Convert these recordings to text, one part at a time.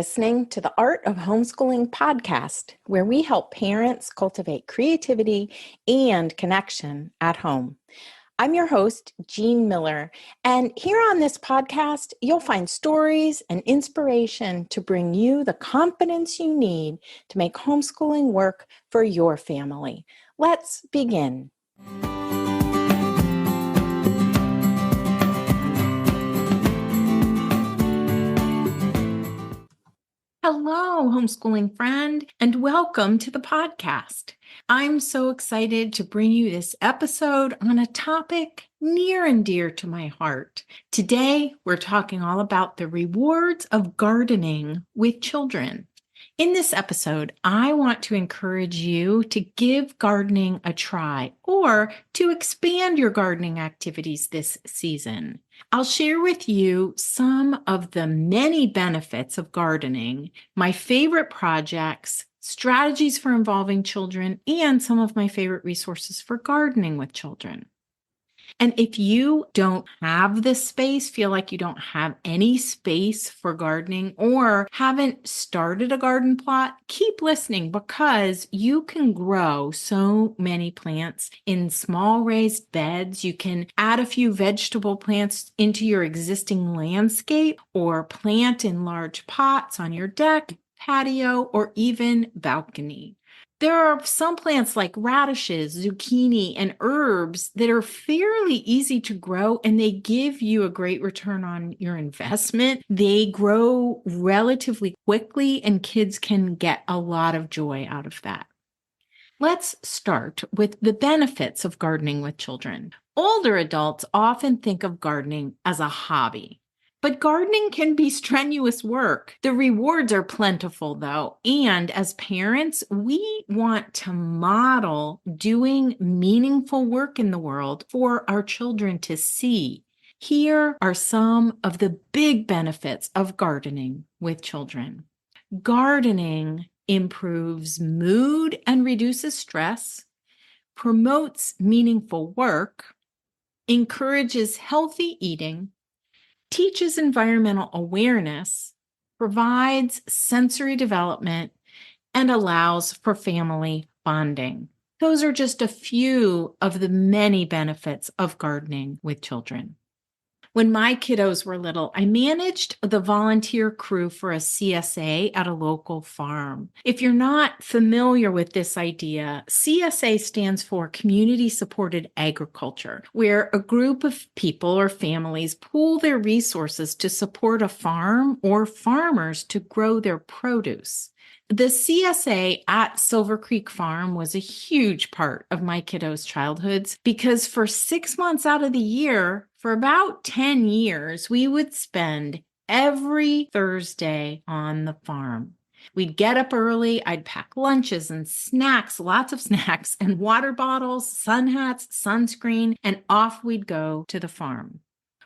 listening to the Art of Homeschooling podcast, where we help parents cultivate creativity and connection at home. I'm your host, Jean Miller, and here on this podcast, you'll find stories and inspiration to bring you the confidence you need to make homeschooling work for your family. Let's begin. Hello, homeschooling friend, and welcome to the podcast. I'm so excited to bring you this episode on a topic near and dear to my heart. Today, we're talking all about the rewards of gardening with children. In this episode, I want to encourage you to give gardening a try or to expand your gardening activities this season. I'll share with you some of the many benefits of gardening, my favorite projects, strategies for involving children, and some of my favorite resources for gardening with children. And if you don't have this space, feel like you don't have any space for gardening or haven't started a garden plot, keep listening because you can grow so many plants in small raised beds. You can add a few vegetable plants into your existing landscape or plant in large pots on your deck, patio, or even balcony. There are some plants like radishes, zucchini, and herbs that are fairly easy to grow, and they give you a great return on your investment. They grow relatively quickly, and kids can get a lot of joy out of that. Let's start with the benefits of gardening with children. Older adults often think of gardening as a hobby. But gardening can be strenuous work. The rewards are plentiful, though. And as parents, we want to model doing meaningful work in the world for our children to see. Here are some of the big benefits of gardening with children. Gardening improves mood and reduces stress, promotes meaningful work, encourages healthy eating, teaches environmental awareness, provides sensory development, and allows for family bonding. Those are just a few of the many benefits of gardening with children. When my kiddos were little, I managed the volunteer crew for a CSA at a local farm. If you're not familiar with this idea, CSA stands for Community Supported Agriculture, where a group of people or families pool their resources to support a farm or farmers to grow their produce. The CSA at Silver Creek Farm was a huge part of my kiddos' childhoods because for 6 months out of the year, for about 10 years, we would spend every Thursday on the farm. We'd get up early, I'd pack lunches and snacks, lots of snacks, and water bottles, sun hats, sunscreen, and off we'd go to the farm.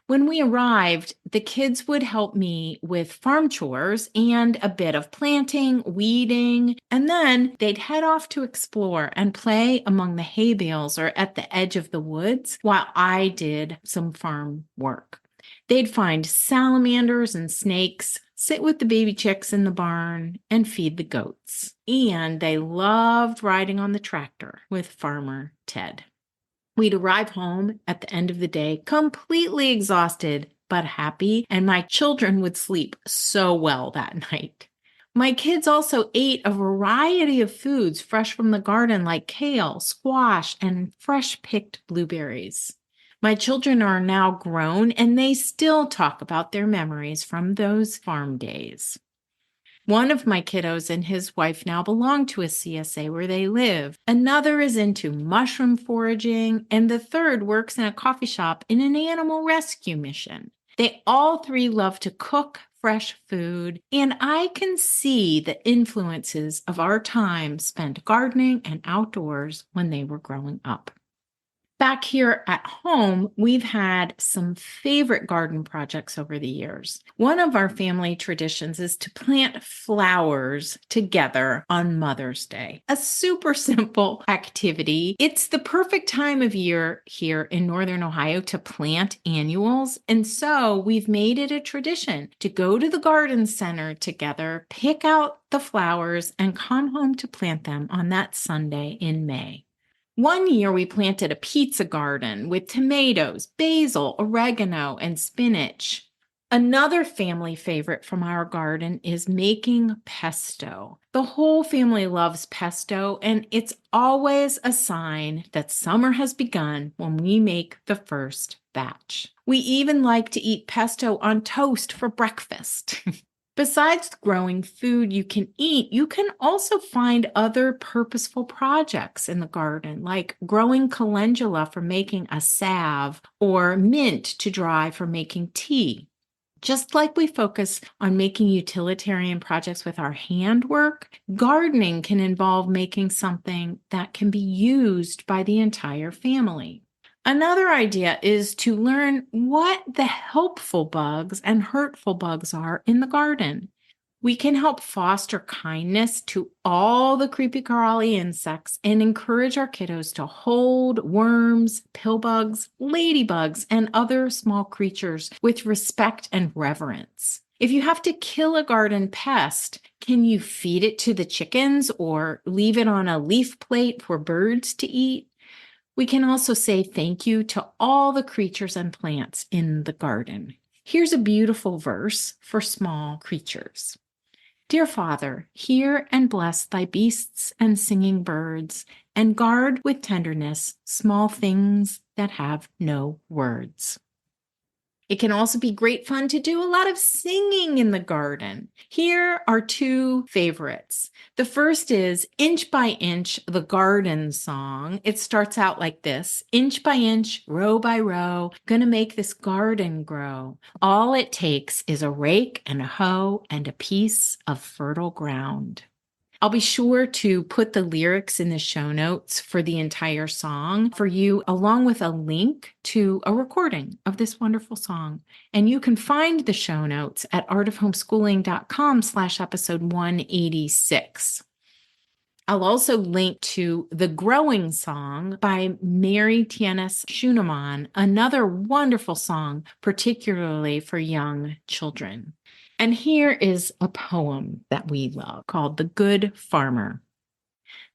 When we arrived, the kids would help me with farm chores and a bit of planting, weeding, and then they'd head off to explore and play among the hay bales or at the edge of the woods while I did some farm work. They'd find salamanders and snakes, sit with the baby chicks in the barn, and feed the goats. And they loved riding on the tractor with Farmer Ted. We'd arrive home at the end of the day, completely exhausted, but happy, and my children would sleep so well that night. My kids also ate a variety of foods fresh from the garden like kale, squash, and fresh-picked blueberries. My children are now grown, and they still talk about their memories from those farm days. One of my kiddos and his wife now belong to a CSA where they live. Another is into mushroom foraging, and the third works in a coffee shop in an animal rescue mission. They all three love to cook fresh food, and I can see the influences of our time spent gardening and outdoors when they were growing up. Back here at home, we've had some favorite garden projects over the years. One of our family traditions is to plant flowers together on Mother's Day. A super simple activity. It's the perfect time of year here in Northern Ohio to plant annuals. And so we've made it a tradition to go to the garden center together, pick out the flowers, and come home to plant them on that Sunday in May. One year we planted a pizza garden with tomatoes, basil, oregano, and spinach. Another family favorite from our garden is making pesto. The whole family loves pesto, and it's always a sign that summer has begun when we make the first batch. We even like to eat pesto on toast for breakfast. Besides growing food you can eat, you can also find other purposeful projects in the garden, like growing calendula for making a salve or mint to dry for making tea. Just like we focus on making utilitarian projects with our handwork, gardening can involve making something that can be used by the entire family. Another idea is to learn what the helpful bugs and hurtful bugs are in the garden. We can help foster kindness to all the creepy crawly insects and encourage our kiddos to hold worms, pillbugs, ladybugs, and other small creatures with respect and reverence. If you have to kill a garden pest, can you feed it to the chickens or leave it on a leaf plate for birds to eat? We can also say thank you to all the creatures and plants in the garden. Here's a beautiful verse for small creatures. Dear Father, hear and bless thy beasts and singing birds, and guard with tenderness small things that have no words. It can also be great fun to do a lot of singing in the garden. Here are two favorites. The first is Inch by Inch, the Garden Song. It starts out like this: inch by inch, row by row, gonna make this garden grow. All it takes is a rake and a hoe and a piece of fertile ground. I'll be sure to put the lyrics in the show notes for the entire song for you, along with a link to a recording of this wonderful song. And you can find the show notes at artofhomeschooling.com/episode 186. I'll also link to The Growing Song by Mary Tienes Schunemann, another wonderful song, particularly for young children. And here is a poem that we love called The Good Farmer.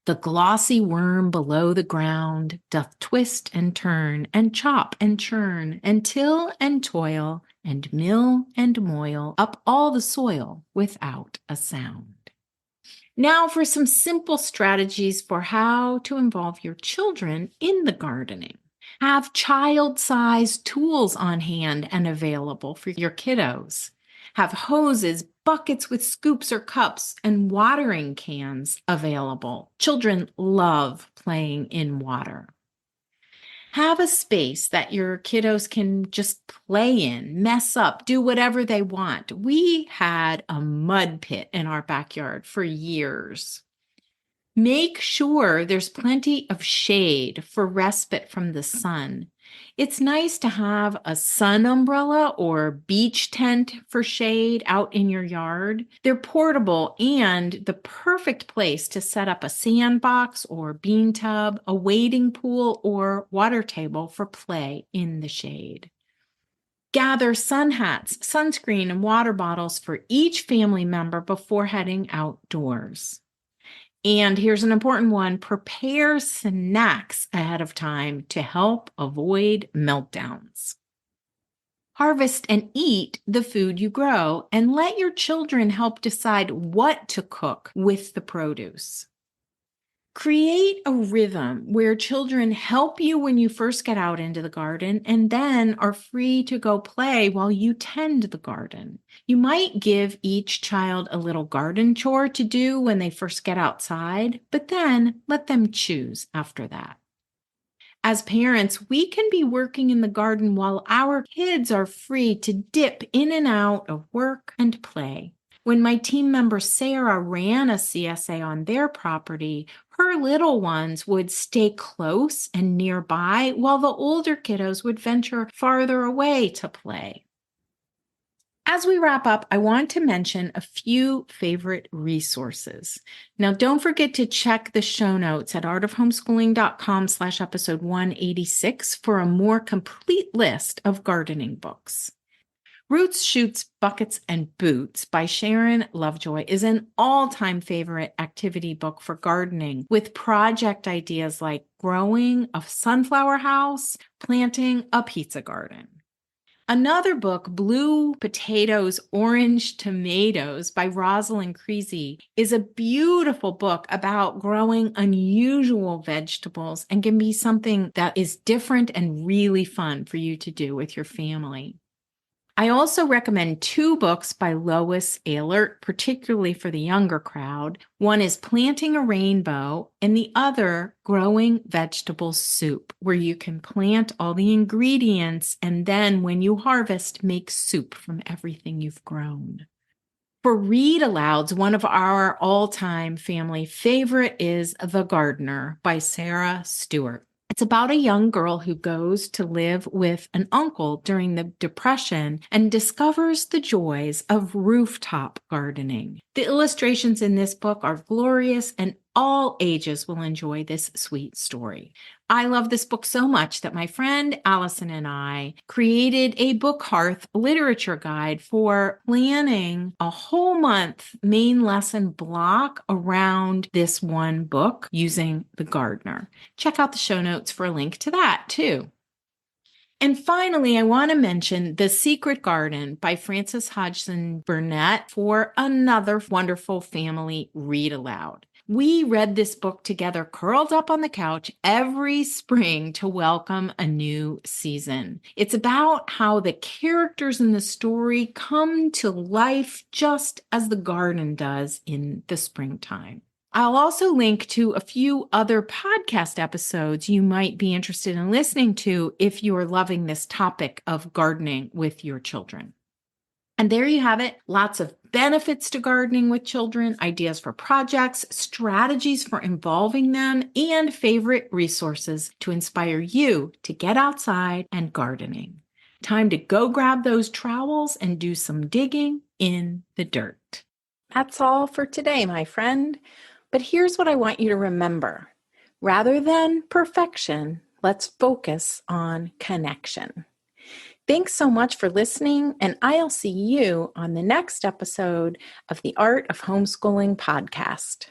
The glossy worm below the ground doth twist and turn and chop and churn and till and toil and mill and moil up all the soil without a sound. Now for some simple strategies for how to involve your children in the gardening. Have child-sized tools on hand and available for your kiddos. Have hoses, buckets with scoops or cups, and watering cans available. Children love playing in water. Have a space that your kiddos can just play in, mess up, do whatever they want. We had a mud pit in our backyard for years. Make sure there's plenty of shade for respite from the sun. It's nice to have a sun umbrella or beach tent for shade out in your yard. They're portable and the perfect place to set up a sandbox or bean tub, a wading pool, or water table for play in the shade. Gather sun hats, sunscreen, and water bottles for each family member before heading outdoors. And here's an important one: prepare snacks ahead of time to help avoid meltdowns. Harvest and eat the food you grow, and let your children help decide what to cook with the produce. Create a rhythm where children help you when you first get out into the garden and then are free to go play while you tend the garden. You might give each child a little garden chore to do when they first get outside, but then let them choose after that. As parents, we can be working in the garden while our kids are free to dip in and out of work and play. When my team member Sarah ran a CSA on their property, her little ones would stay close and nearby while the older kiddos would venture farther away to play. As we wrap up, I want to mention a few favorite resources. Now, don't forget to check the show notes at artofhomeschooling.com/episode 186 for a more complete list of gardening books. Roots, Shoots, Buckets, and Boots by Sharon Lovejoy is an all-time favorite activity book for gardening with project ideas like growing a sunflower house, planting a pizza garden. Another book, Blue Potatoes, Orange Tomatoes by Rosalind Creasy, is a beautiful book about growing unusual vegetables and can be something that is different and really fun for you to do with your family. I also recommend two books by Lois Ehlert, particularly for the younger crowd. One is Planting a Rainbow, and the other, Growing Vegetable Soup, where you can plant all the ingredients and then when you harvest, make soup from everything you've grown. For read alouds, one of our all-time family favorite is The Gardener by Sarah Stewart. It's about a young girl who goes to live with an uncle during the Depression and discovers the joys of rooftop gardening. The illustrations in this book are glorious, and all ages will enjoy this sweet story. I love this book so much that my friend Allison and I created a book hearth literature guide for planning a whole month main lesson block around this one book using The Gardener. Check out the show notes for a link to that too. And finally, I want to mention The Secret Garden by Frances Hodgson Burnett for another wonderful family read aloud. We read this book together, curled up on the couch every spring to welcome a new season. It's about how the characters in the story come to life just as the garden does in the springtime. I'll also link to a few other podcast episodes you might be interested in listening to if you are loving this topic of gardening with your children. And there you have it. Lots of benefits to gardening with children, ideas for projects, strategies for involving them, and favorite resources to inspire you to get outside and gardening. Time to go grab those trowels and do some digging in the dirt. That's all for today, my friend. But here's what I want you to remember. Rather than perfection, let's focus on connection. Thanks so much for listening, and I'll see you on the next episode of the Art of Homeschooling podcast.